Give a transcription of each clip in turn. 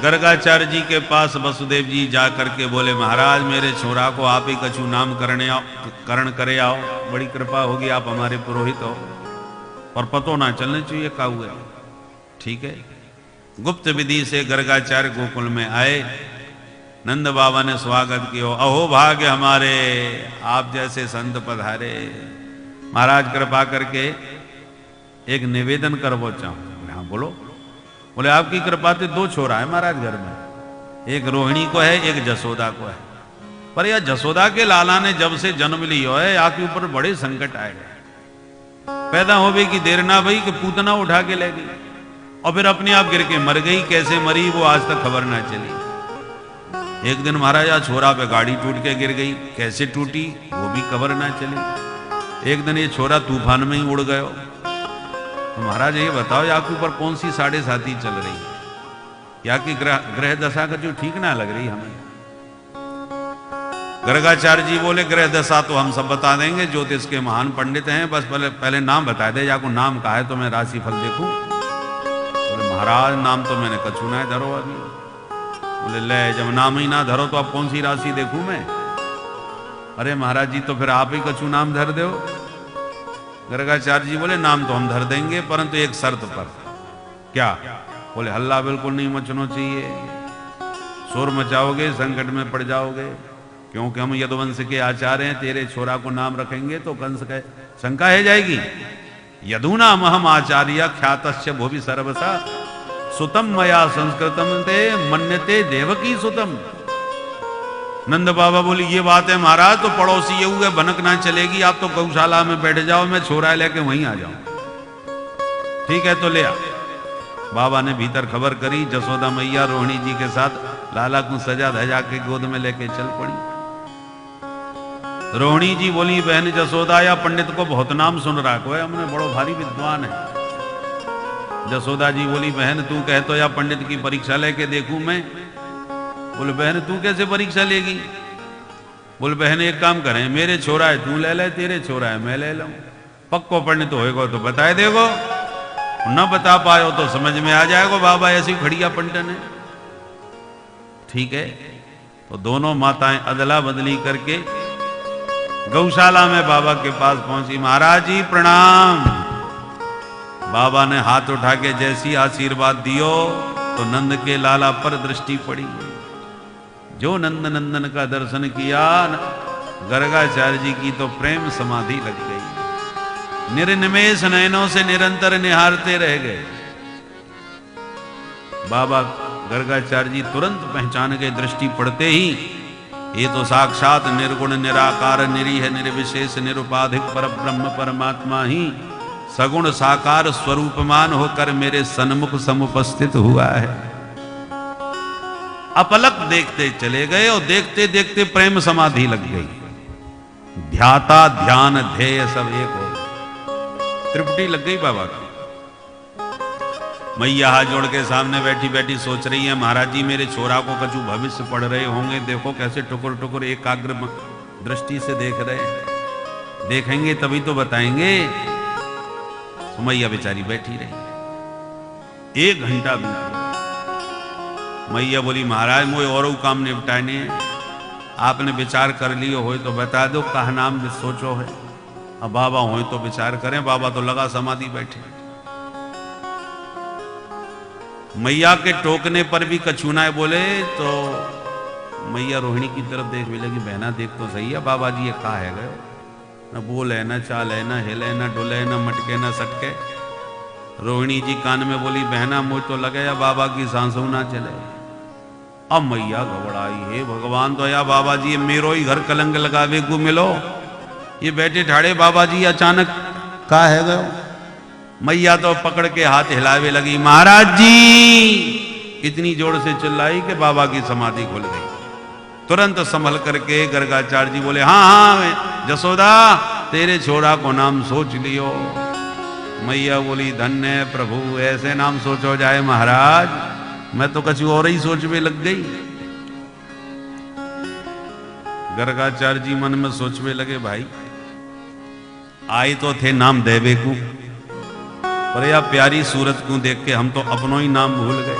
गर्गाचार्य जी के पास वसुदेव जी जा करके बोले, महाराज मेरे छोरा को आप ही कछु नाम करण करे आओ, बड़ी कृपा होगी, आप हमारे पुरोहित हो, और पतो ना चलने चाहिए का हुआ। ठीक है, गुप्त विधि से गर्गाचार्य गोकुल में आए। नंद बाबा ने स्वागत किया, अहो भाग्य हमारे, आप जैसे संत पधारे, महाराज कृपा करके एक निवेदन करवो चाहूं। हाँ बोलो। बोले आपकी कृपा से 2 छोरा है महाराज घर में, एक रोहिणी को है, एक जसोदा को है, पर यह जसोदा के लाला ने जब से जन्म लियो है आपके ऊपर बड़े संकट आए गए। पैदा होवे की देर ना भई कि पूतना उठा के ले गई, और फिर अपने आप गिर के मर गई। कैसे मरी वो आज तक खबर ना चली। एक दिन महाराज छोरा पे गाड़ी टूट के गिर गई, कैसे टूटी वो भी खबर ना चली। एक दिन ये छोरा तूफान में ही उड़ गयो। तो महाराज ये बताओ आपके ऊपर कौन सी 7.5 चल रही है, या कि ग्रह दशा का जो ठीक ना लग रही हमें। गर्गाचार्य जी बोले ग्रह दशा तो हम सब बता देंगे, ज्योतिष के महान पंडित हैं, बस पहले नाम बता दे, या को नाम कहा है तो मैं राशि फल देखूं। बोले महाराज नाम तो मैंने कछु ना धरो अभी। बोले ले, जब नाम ही ना धरो तो अब कौन सी राशि देखूं मैं। अरे महाराज जी तो फिर आप ही कछु नाम धर दो। गर्गाचार्य जी बोले नाम तो हम धर देंगे, परंतु एक शर्त पर। क्या? बोले हल्ला बिल्कुल नहीं मचना चाहिए, शोर मचाओगे संकट में पड़ जाओगे, क्योंकि हम यदुवंश के आचार्य हैं, तेरे छोरा को नाम रखेंगे तो कंस का शंका है जाएगी। यदुनाम हम आचार्य ख्यातस्य भुवि सर्वसा सुतम मया संस्कृतम ते मन्यते देवकी सुतम। नंद बाबा बोली ये बात है महाराज, तो पड़ोसी ये हुए भनक ना चलेगी, आप तो गौशाला में बैठ जाओ, मैं छोरा लेके वहीं आ जाऊं। ठीक है तो ले आ। बाबा ने भीतर खबर करी, जसोदा मैया रोहिणी जी के साथ लाला को सजा धजा के गोद में लेके चल पड़ी। रोहिणी जी बोली बहन जसोदा, या पंडित को बहुत नाम सुन रहा है, हमने बड़ो भारी विद्वान है। जसोदा जी बोली बहन तू कह तो या पंडित की परीक्षा लेके देखूं मैं। बोले बहन तू कैसे परीक्षा लेगी। बोले बहन एक काम करें, मेरे छोरा है तू ले ले, तेरे छोरा है मैं ले लूं, पक्को पंडित होएगा तो बताए देगो, न बता पायो तो समझ में आ जाएगा बाबा ऐसी खड़िया पंटन है। ठीक है, तो दोनों माताएं अदला बदली करके गौशाला में बाबा के पास पहुंची। महाराज जी प्रणाम। बाबा ने हाथ उठा के जैसी आशीर्वाद दियो तो नंद के लाला पर दृष्टि पड़ी। जो नंद नंदन का दर्शन किया, गर्गाचार्य जी की तो प्रेम समाधि लग गई, निर्निमेष नयनों से निरंतर निहारते रह गए। बाबा गर्गाचार्य जी तुरंत पहचान गए, दृष्टि पड़ते ही ये तो साक्षात निर्गुण निराकार निरीह निर्विशेष निरुपाधिक पर ब्रह्म परमात्मा ही सगुण साकार स्वरूपमान होकर मेरे सन्मुख समुपस्थित हुआ है। अपलक देखते चले गए और देखते देखते प्रेम समाधि लग गई। ध्याता ध्यान ध्येय सब एक हो, त्रिपुटी लग गई बाबा की। मैया हाथ जोड़ के सामने बैठी बैठी सोच रही है, महाराज जी मेरे छोरा को कछु भविष्य पढ़ रहे होंगे, देखो कैसे टुकुर टुकुर एकाग्र दृष्टि से देख रहे हैं, देखेंगे तभी तो बताएंगे। तो मैया बेचारी बैठी रही। 1 घंटा बीत। मैया बोली महाराज मोए और काम निपटाने, आपने विचार कर लियो हो तो बता दो, कहा नाम सोचो है। अब बाबा हो तो विचार करें। बाबा तो लगा समाधि बैठे। मैया के टोकने पर भी कछुना बोले तो मैया रोहिणी की तरफ देख भी लगी, बहना देख तो सही है बाबा जी ये कहा है गए, न बोले न चाले न हिले न डुले न मटके न सटके। रोहिणी जी कान में बोली बहना मुझ तो लगे या बाबा की सांसों ना चले। अब मैया घबराई, हे भगवान तो या बाबा जी मेरो ही घर कलंक लगावे को मिलो, ये बैठे ठाड़े बाबा जी अचानक का है गयो। मैया तो पकड़ के हाथ हिलावे लगी, महाराज जी इतनी जोर से चिल्लाई कि बाबा की समाधि खुल गई। तुरंत संभल करके गर्गाचार्य जी बोले हाँ हाँ जसोदा तेरे छोरा को नाम सोच लियो। मैया बोली धन्य प्रभु, ऐसे नाम सोचो जाए महाराज, मैं तो कछु और ही सोच में लग गई। गर्गाचार्य जी मन में सोचने लगे भाई आए तो थे नाम देवे को, पर या प्यारी सूरत को देख के हम तो अपनों ही नाम भूल गए।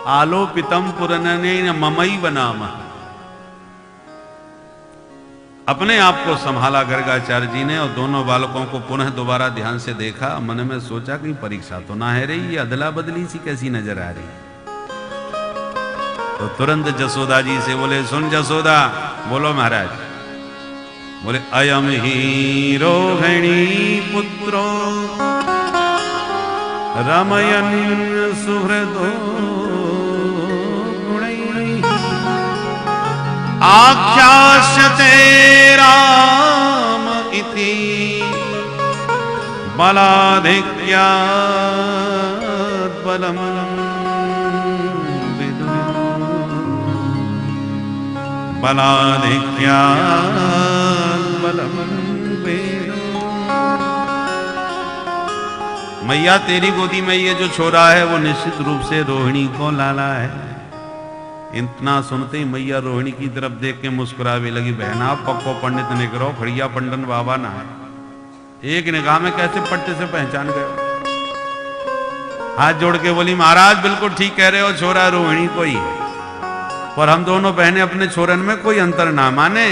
आलोपितम पुरनेन ममैव नाम। अपने आप को संभाला गर्गाचार्य जी ने और दोनों बालकों को पुनः दोबारा ध्यान से देखा। मन में सोचा कि परीक्षा तो ना है रही, ये अदला बदली सी कैसी नजर आ रही। तो तुरंत जसोदा जी से बोले, सुन जसोदा। बोलो महाराज। बोले, अयम ही रोहिणी पुत्रो रमयन सुहृदो आख्यास्यते राम इति बलाधिक्यात् बलम् बलाधिक्यात् बलम् वेदो। मैया तेरी गोदी में ये जो छोरा है वो निश्चित रूप से रोहिणी को लाला है। इतना सुनते ही मैया रोहिणी की तरफ देख के मुस्कुरावे लगी। बहना पक्को पंडित ने करो, खड़िया पंडन बाबा ना है। एक निगाह में कैसे पट्टे से पहचान गए। हाथ जोड़ के बोली, महाराज बिल्कुल ठीक कह रहे हो, छोरा रोहिणी को ही है, पर हम दोनों बहनें अपने छोरन में कोई अंतर ना माने।